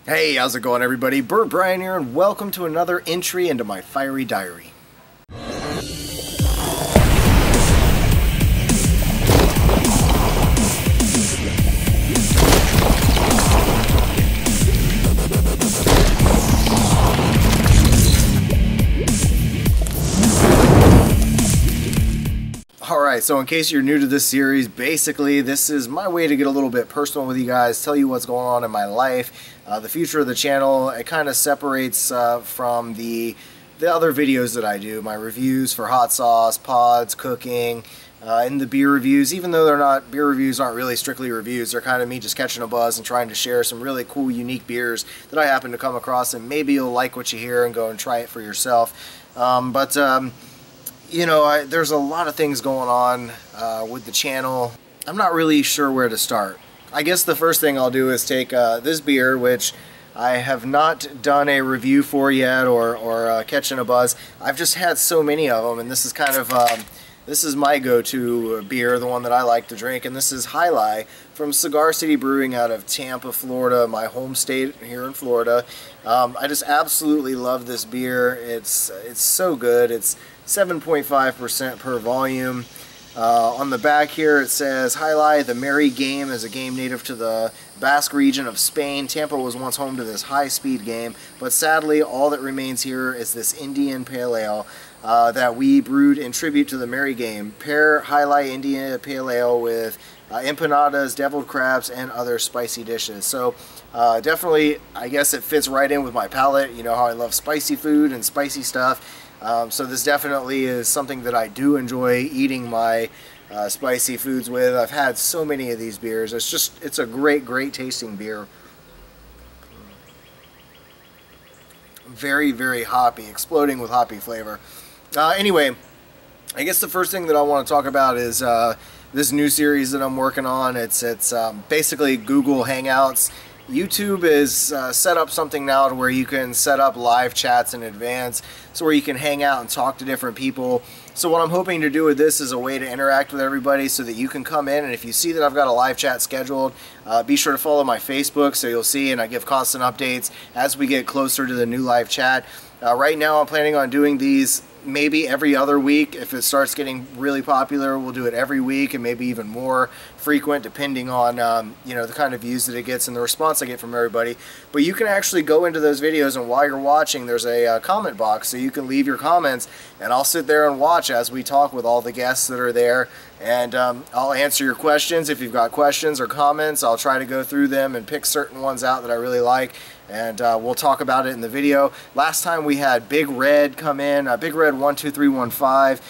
Hey, how's it going, everybody? BurntBrian here, and welcome to another entry into my fiery diary. Alright, so in case you're new to this series, basically this is my way to get a little bit personal with you guys, tell you what's going on in my life, the future of the channel. It kind of separates from the other videos that I do, my reviews for hot sauce, pods, cooking, and the beer reviews. Even though they're not, beer reviews aren't really strictly reviews, they're kind of me just catching a buzz and trying to share some really cool, unique beers that I happen to come across, and maybe you'll like what you hear and go and try it for yourself. You know, there's a lot of things going on with the channel. I'm not really sure where to start. I guess the first thing I'll do is take this beer, which I have not done a review for yet or catching a buzz. I've just had so many of them, and this is kind of this is my go-to beer, the one that I like to drink, and this is High Life from Cigar City Brewing out of Tampa, Florida, my home state here in Florida. I just absolutely love this beer. It's so good. It's 7.5% per volume. On the back here it says, High Life, the merry game, is a game native to the Basque region of Spain. Tampa was once home to this high-speed game, but sadly all that remains here is this Indian Pale Ale that we brewed in tribute to the merry game. Pair High Life Indian Pale Ale with empanadas, deviled crabs, and other spicy dishes. So definitely, I guess it fits right in with my palate. You know how I love spicy food and spicy stuff. So this definitely is something that I do enjoy eating my spicy foods with. I've had so many of these beers. It's a great tasting beer. Very, very hoppy, exploding with hoppy flavor. Anyway, I guess the first thing that I want to talk about is this new series that I'm working on. It's basically Google Hangouts. YouTube is set up something now to where you can set up live chats in advance, so where you can hang out and talk to different people. So what I'm hoping to do with this is a way to interact with everybody so that you can come in, and if you see that I've got a live chat scheduled, be sure to follow my Facebook so you'll see, and I give constant updates as we get closer to the new live chat. Right now I'm planning on doing these maybe every other week. If it starts getting really popular, we'll do it every week, and maybe even more frequent depending on you know, the kind of views that it gets and the response I get from everybody. But you can actually go into those videos, and while you're watching there's a comment box, so you can leave your comments, and I'll sit there and watch as we talk with all the guests that are there, and I'll answer your questions. If you've got questions or comments, I'll try to go through them and pick certain ones out that I really like, and we'll talk about it in the video. Last time we had Big Red come in, Big Red 12315.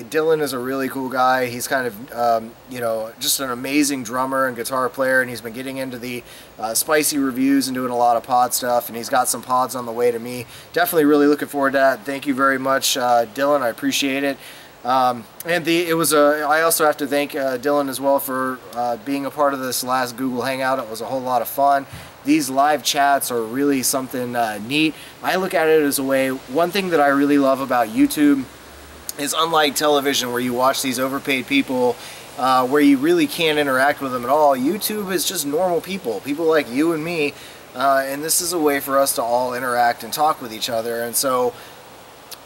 Dylan is a really cool guy. He's kind of you know, just an amazing drummer and guitar player, and he's been getting into the spicy reviews and doing a lot of pod stuff, and he's got some pods on the way to me. Definitely really looking forward to that. Thank you very much, Dylan. I appreciate it. I also have to thank Dylan as well for being a part of this last Google Hangout. It was a whole lot of fun. These live chats are really something neat. I look at it as a way, one thing that I really love about YouTube is, unlike television where you watch these overpaid people where you really can't interact with them at all, YouTube is just normal people like you and me, and this is a way for us to all interact and talk with each other. And so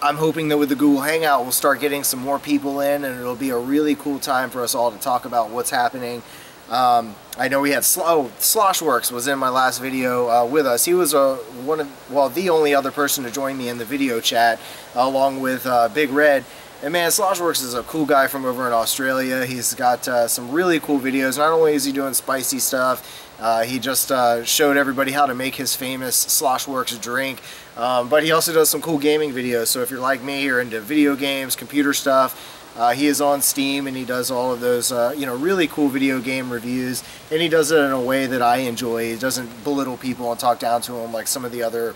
I'm hoping that with the Google Hangout we'll start getting some more people in, and it'll be a really cool time for us all to talk about what's happening. I know we had Sloshworks was in my last video with us. He was the only other person to join me in the video chat, along with Big Red. And man, Sloshworks is a cool guy from over in Australia. He's got some really cool videos. Not only is he doing spicy stuff, he just showed everybody how to make his famous Sloshworks drink, but he also does some cool gaming videos. So if you're like me, you're into video games, computer stuff, he is on Steam, and he does all of those you know, really cool video game reviews, and he does it in a way that I enjoy. He doesn't belittle people and talk down to them like some of the other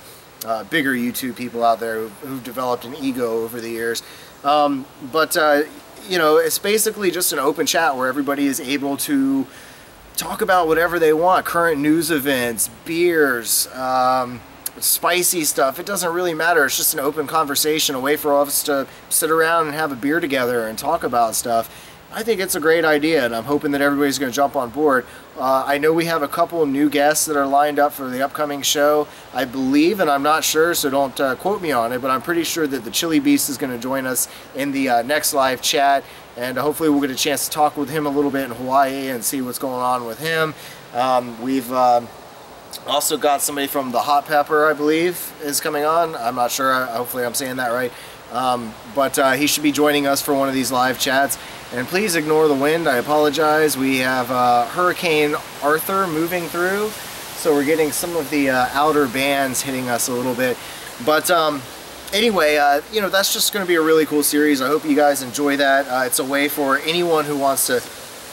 bigger YouTube people out there who've developed an ego over the years. You know, it's basically just an open chat where everybody is able to talk about whatever they want, current news events, beers, spicy stuff. It doesn't really matter. It's just an open conversation, a way for us to sit around and have a beer together and talk about stuff. I think it's a great idea, and I'm hoping that everybody's going to jump on board. I know we have a couple of new guests that are lined up for the upcoming show, I believe, and I'm not sure, so don't quote me on it, but I'm pretty sure that the Chili Beast is going to join us in the next live chat, and hopefully we'll get a chance to talk with him a little bit in Hawaii and see what's going on with him. We've also got somebody from the Hot Pepper, I believe, is coming on. I'm not sure. Hopefully I'm saying that right. But he should be joining us for one of these live chats. And please ignore the wind. I apologize. We have Hurricane Arthur moving through, so we're getting some of the outer bands hitting us a little bit. But anyway, you know, that's just going to be a really cool series. I hope you guys enjoy that. It's a way for anyone who wants to...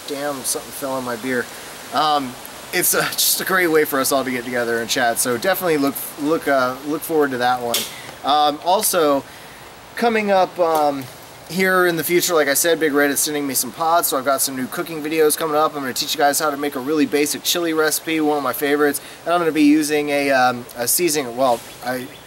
Damn, something fell in my beer. It's just a great way for us all to get together and chat. So definitely look forward to that one. Also, coming up here in the future, like I said, Big Red is sending me some pods, so I've got some new cooking videos coming up. I'm going to teach you guys how to make a really basic chili recipe, one of my favorites, and I'm going to be using a seasoning. Well,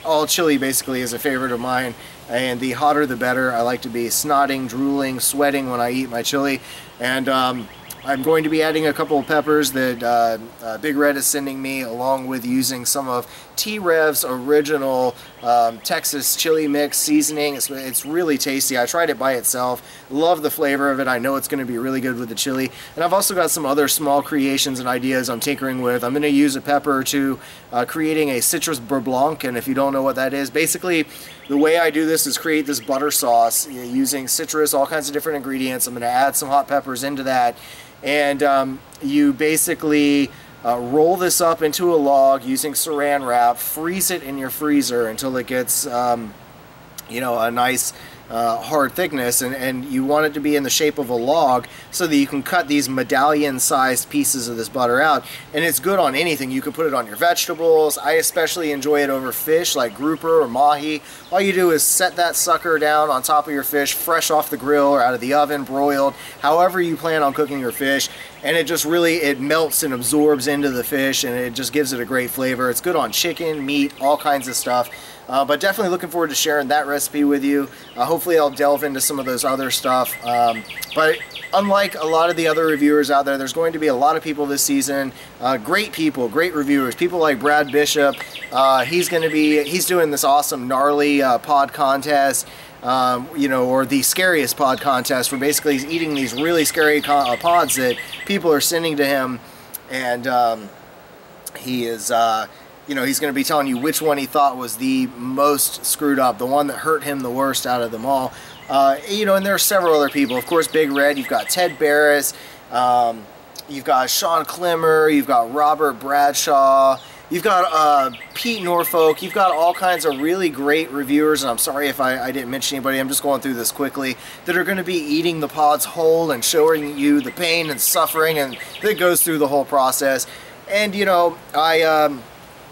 all chili basically is a favorite of mine, and the hotter the better. I like to be snotting, drooling, sweating when I eat my chili, and I'm going to be adding a couple of peppers that Big Red is sending me, along with using some of T-Rev's original Texas chili mix seasoning. It's really tasty. I tried it by itself. Love the flavor of it. I know it's going to be really good with the chili. And I've also got some other small creations and ideas I'm tinkering with. I'm going to use a pepper or two, creating a citrus beurre blanc. And if you don't know what that is, basically the way I do this is create this butter sauce using citrus, all kinds of different ingredients. I'm going to add some hot peppers into that. And you basically roll this up into a log using saran wrap, freeze it in your freezer until it gets, you know, a nice hard thickness, and you want it to be in the shape of a log so that you can cut these medallion-sized pieces of this butter out. And it's good on anything. You can put it on your vegetables. I especially enjoy it over fish like grouper or mahi. All you do is set that sucker down on top of your fish, fresh off the grill or out of the oven, broiled, however you plan on cooking your fish, and it just really, it melts and absorbs into the fish, and it just gives it a great flavor. It's good on chicken, meat, all kinds of stuff. But definitely looking forward to sharing that recipe with you. Hopefully I'll delve into some of those other stuff. But unlike a lot of the other reviewers out there, there's going to be a lot of people this season, great people, great reviewers, people like Brad Bishop. He's doing this awesome gnarly pod contest, you know, or the scariest pod contest, where basically he's eating these really scary pods that people are sending to him, and he is... you know, he's going to be telling you which one he thought was the most screwed up, the one that hurt him the worst out of them all. You know, and there are several other people. Of course, Big Red, you've got Ted Barris, you've got Sean Klimmer, you've got Robert Bradshaw, you've got Pete Norfolk, you've got all kinds of really great reviewers, and I'm sorry if I didn't mention anybody, I'm just going through this quickly, that are going to be eating the pods whole and showing you the pain and suffering and that goes through the whole process. And, you know,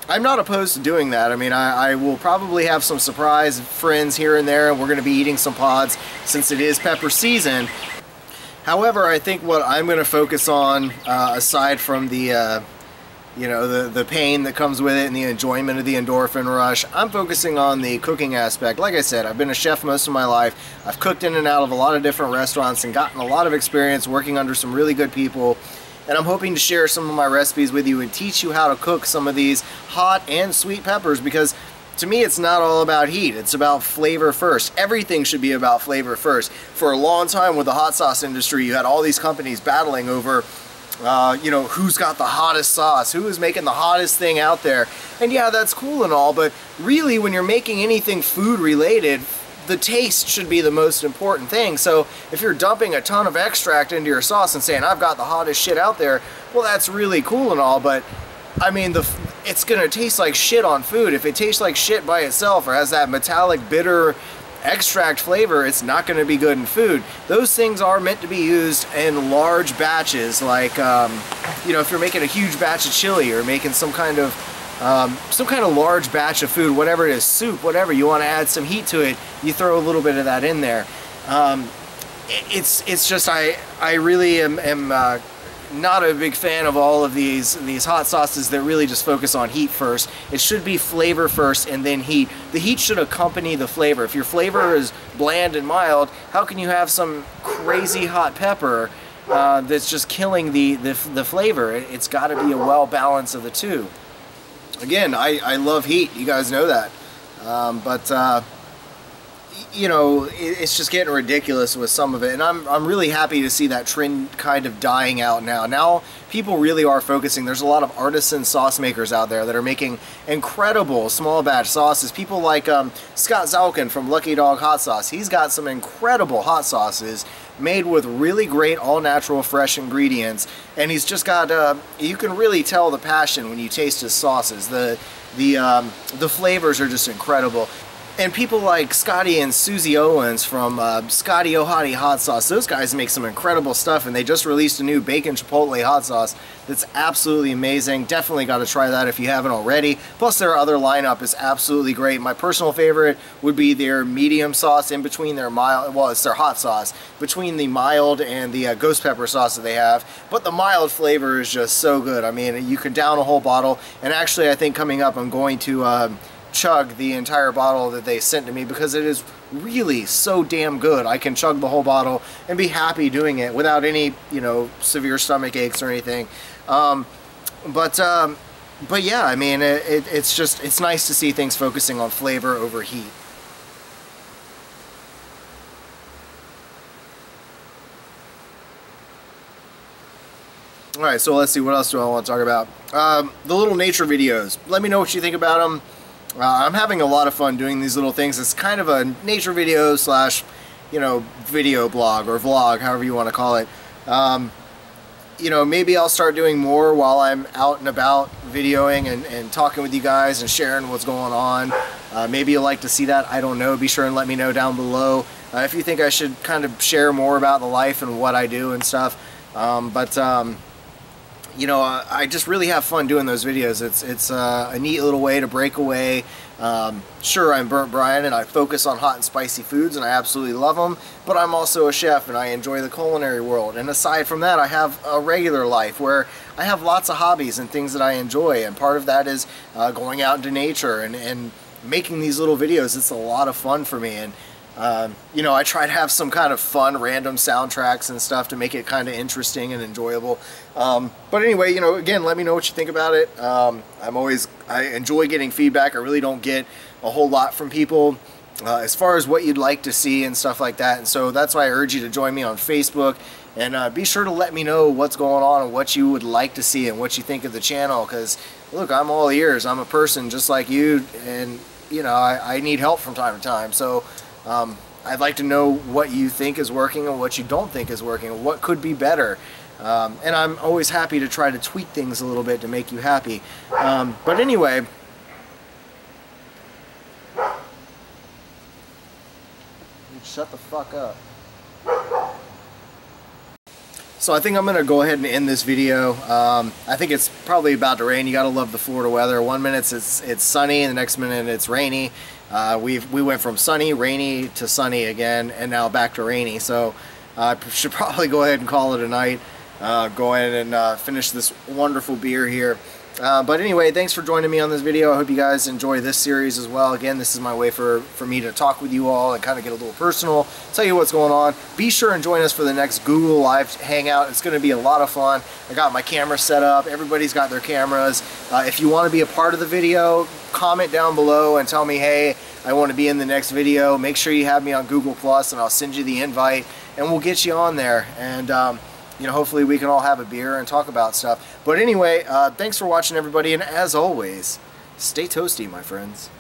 I'm not opposed to doing that. I mean, I will probably have some surprise friends here and there, and we're going to be eating some pods since it is pepper season. However, I think what I'm going to focus on, aside from the, you know, the pain that comes with it and the enjoyment of the endorphin rush, I'm focusing on the cooking aspect. Like I said, I've been a chef most of my life. I've cooked in and out of a lot of different restaurants and gotten a lot of experience working under some really good people. And I'm hoping to share some of my recipes with you and teach you how to cook some of these hot and sweet peppers, because to me it's not all about heat, it's about flavor first. Everything should be about flavor first. For a long time with the hot sauce industry, you had all these companies battling over you know, who's got the hottest sauce, who is making the hottest thing out there. And yeah, that's cool and all, but really when you're making anything food related, the taste should be the most important thing. So if you're dumping a ton of extract into your sauce and saying, I've got the hottest shit out there, well, that's really cool and all, but I mean, it's gonna taste like shit on food. If it tastes like shit by itself or has that metallic, bitter extract flavor, it's not gonna be good in food. Those things are meant to be used in large batches, like, you know, if you're making a huge batch of chili or making some kind of large batch of food, whatever it is, soup, whatever, you want to add some heat to it, you throw a little bit of that in there. It's just, I really am not a big fan of all of these hot sauces that really just focus on heat first. It should be flavor first and then heat. The heat should accompany the flavor. If your flavor is bland and mild, how can you have some crazy hot pepper that's just killing the flavor? It's got to be a well balance of the two. Again, I love heat. You guys know that. But you know, it's just getting ridiculous with some of it, and I'm really happy to see that trend kind of dying out now. Now people really are focusing. There's a lot of artisan sauce makers out there that are making incredible small batch sauces. People like Scott Zalkin from Lucky Dog Hot Sauce. He's got some incredible hot sauces made with really great all-natural fresh ingredients, and he's just got you can really tell the passion when you taste his sauces. The flavors are just incredible. And people like Scotty and Susie Owens from Scotty Ohati Hot Sauce, those guys make some incredible stuff, and they just released a new bacon chipotle hot sauce that's absolutely amazing. Definitely got to try that if you haven't already. Plus their other lineup is absolutely great. My personal favorite would be their medium sauce in between their mild, well, it's their hot sauce, between the mild and the ghost pepper sauce that they have. But the mild flavor is just so good. I mean, you can down a whole bottle, and actually I think coming up I'm going to chug the entire bottle that they sent to me because it is really so damn good. I can chug the whole bottle and be happy doing it without any, you know, severe stomach aches or anything. But yeah, I mean, it's nice to see things focusing on flavor over heat. Alright, so let's see, what else do I want to talk about? The little nature videos. Let me know what you think about them. I'm having a lot of fun doing these little things. It's kind of a nature video slash, you know, video blog or vlog, however you want to call it. You know, maybe I'll start doing more while I'm out and about videoing and talking with you guys and sharing what's going on. Maybe you'll like to see that. I don't know. Be sure and let me know down below if you think I should kind of share more about the life and what I do and stuff. You know, I just really have fun doing those videos. It's a neat little way to break away. Sure, I'm BurntBrian and I focus on hot and spicy foods and I absolutely love them, but I'm also a chef and I enjoy the culinary world. And aside from that, I have a regular life where I have lots of hobbies and things that I enjoy, and part of that is going out into nature and making these little videos. It's a lot of fun for me, and you know, I try to have some kind of fun random soundtracks and stuff to make it kind of interesting and enjoyable. But anyway, you know, again, let me know what you think about it. I enjoy getting feedback. I really don't get a whole lot from people as far as what you'd like to see and stuff like that. And so that's why I urge you to join me on Facebook, and be sure to let me know what's going on and what you would like to see and what you think of the channel, because look, I'm all ears. I'm a person just like you, and you know, I need help from time to time. So I'd like to know what you think is working and what you don't think is working and what could be better. And I'm always happy to try to tweak things a little bit to make you happy. But anyway, shut the fuck up. So I think I'm going to go ahead and end this video. I think it's probably about to rain. You got to love the Florida weather. One minute it's sunny, and the next minute it's rainy. We went from sunny, rainy to sunny again, and now back to rainy. So I should probably go ahead and call it a night. Go ahead and finish this wonderful beer here. But anyway, thanks for joining me on this video. I hope you guys enjoy this series as well. Again, this is my way for me to talk with you all and kind of get a little personal, tell you what's going on. Be sure and join us for the next Google Live Hangout. It's going to be a lot of fun. I got my camera set up. Everybody's got their cameras. If you want to be a part of the video, comment down below and tell me, hey, I want to be in the next video. Make sure you have me on Google Plus, and I'll send you the invite, and we'll get you on there. And you know, hopefully we can all have a beer and talk about stuff. But anyway, thanks for watching, everybody, and as always, stay toasty, my friends.